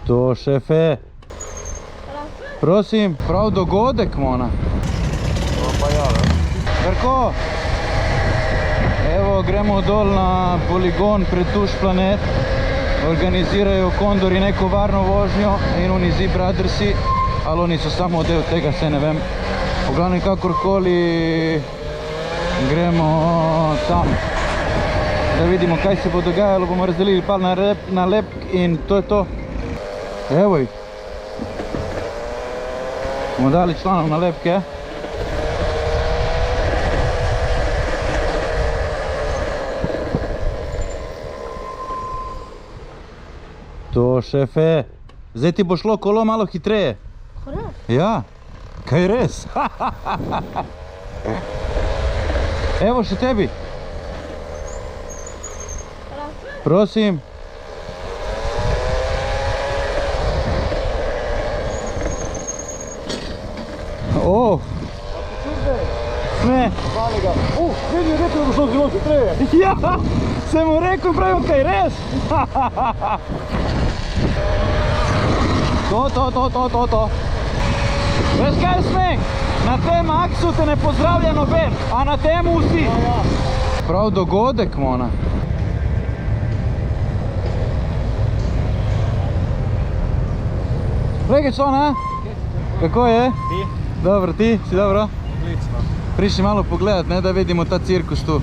To, šefe. Prosim, prav dogodek, mona. Pa ja, ne? Krko. Evo, gremo dol na poligon pred Tuš Planet. Organizirajo Kondori neko varno vožnjo in oni Zi Brothersi, ali oni so samo del tega, se ne vem. V glavnem, kakorkoli gremo tam, da vidimo, kaj se bo dogajalo. Bomo razdelili par nalepk in to je to. Evo jih. Bomo dali članom nalepke. To, šefe. Zdaj ti bo šlo kolo malo hitreje. Ja, kaj res? Evo še tebi. Prosim. O! Ne. Vidi, rekel, da bo šlo zelo hitreje. Ja, sem mu rekel, pravim, kaj res? To. Veš kaj je smeh? Na tem aksu te ne pozdravlja noben, a na temu vsi. Prav dogodek, mona. Glej, čo, ne? Kako je? Ti? Dobro, ti? Si dobro? Odlično. Prišli malo pogledat, ne, da vidimo ta cirkus tu.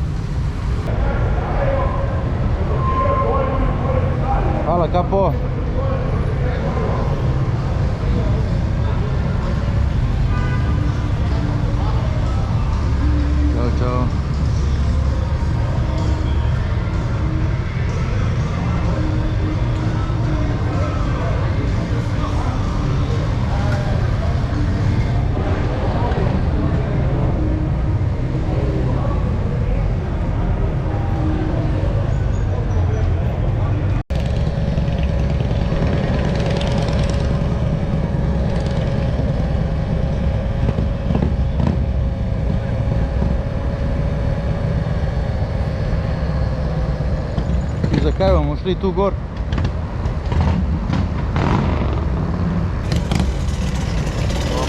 Hvala, kapo. Čau. Zakaj bomo šli tu gor?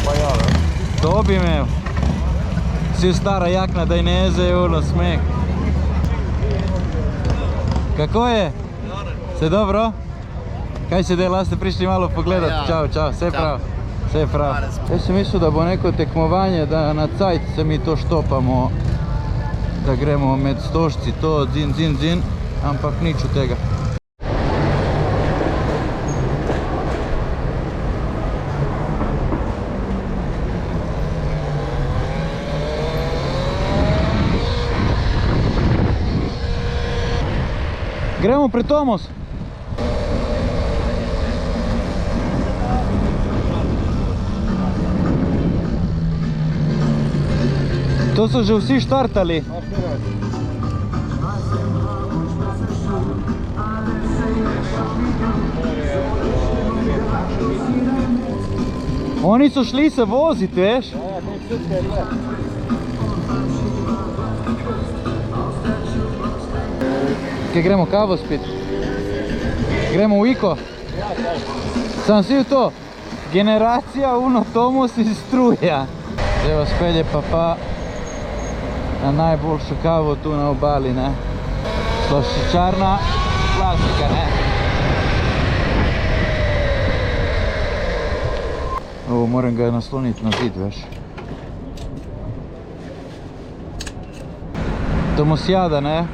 Pa ja, ne? To bi imel. Si stara jakna, da je ne jezejo na smeh. Kako je? Se dobro? Kaj se dela? Ste prišli malo pogledat? Čau, vse prav. Vse prav. Jaz sem mislil, da bo neko tekmovanje, da na cajt se mi to štopamo, da gremo med stožci, to zin, ampak nič od tega. Gremo pri Tomos. To so že vsi štartali. Oni so šli se voziti, veš? Kaj gremo kavo spit? Gremo v Iko? Sam si v to? Generacija Uno Tomos iz Struja. Zdaj vas pelje pa na najboljšo kavo tu na obali, ne? Slaščičarna klasika, ne? Moram ga nasloniti na zid, veš. Tomosjada, ne?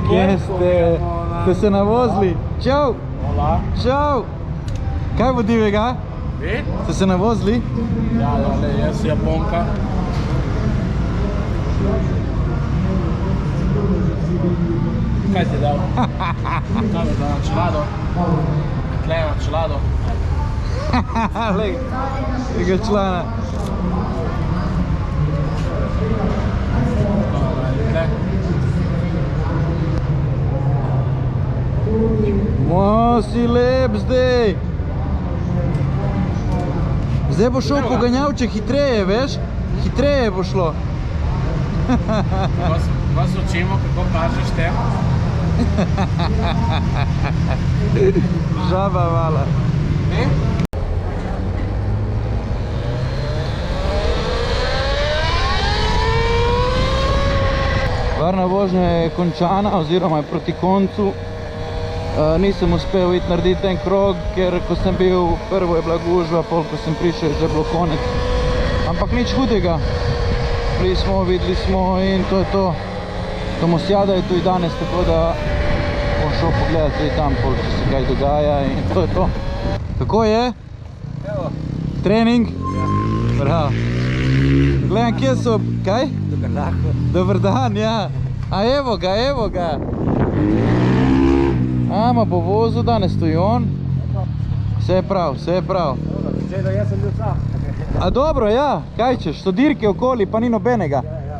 Kje ste? Ste se navozili? Čau! Hola. Čau! Kaj bo divega? Vi? Ste se navozili? Ja, jaz Japonka. Kaj ti je dal? Kaj mi je dal? Čelado? Klema, čelado? Lej, tega člana. Mo, si lep zdaj. Zdaj bo šel poganjavče hitreje, veš? Hitreje bo šlo. Vas učimo, kako kažeš tem. Žaba vala. Ne? Varna vožnja je končana, oziroma je proti koncu. Nisem uspel iti narediti en krog, ker ko sem bil, prvo je bila gužva, pol ko sem prišel, je že bilo konec. Ampak nič hudega. Bili smo, videli smo in to je to. Domosjada je tudi danes, tako da bom šel pogledati tudi tam, pol, če se kaj dogaja in to je to. Kako je? Evo. Trening? Ja. Bravo. Gledam, kje so, kaj? Dobar dan. Dobar dan, ja. A evo ga, evo ga. Ma bo vozil danes tu on. Vse je prav, vse je prav. Zdaj, da jaz sem bil sam. A dobro, ja, kaj češ, so dirke okoli, pa ni nobenega. Ja.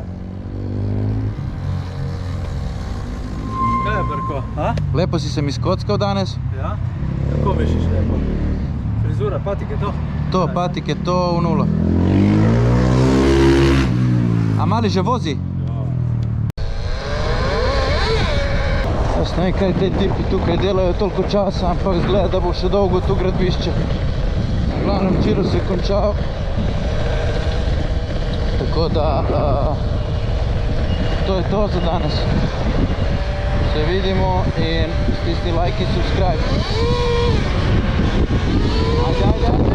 Kaj je, Brko? Lepo si se mi skockal danes. Ja? Kako mišiš lepo? Frizura, patike, to? To, patike, to v nulo. A mali že vozi? Jaz ne vem, kaj te tipi tukaj delajo toliko časa, ampak zgleda, da bo še dolgo tu gradbišče. V glavnem Giro se je končal. Tako da, to je to za danes. Se vidimo in stisni like in subscribe. Ajde, ajde, ajde.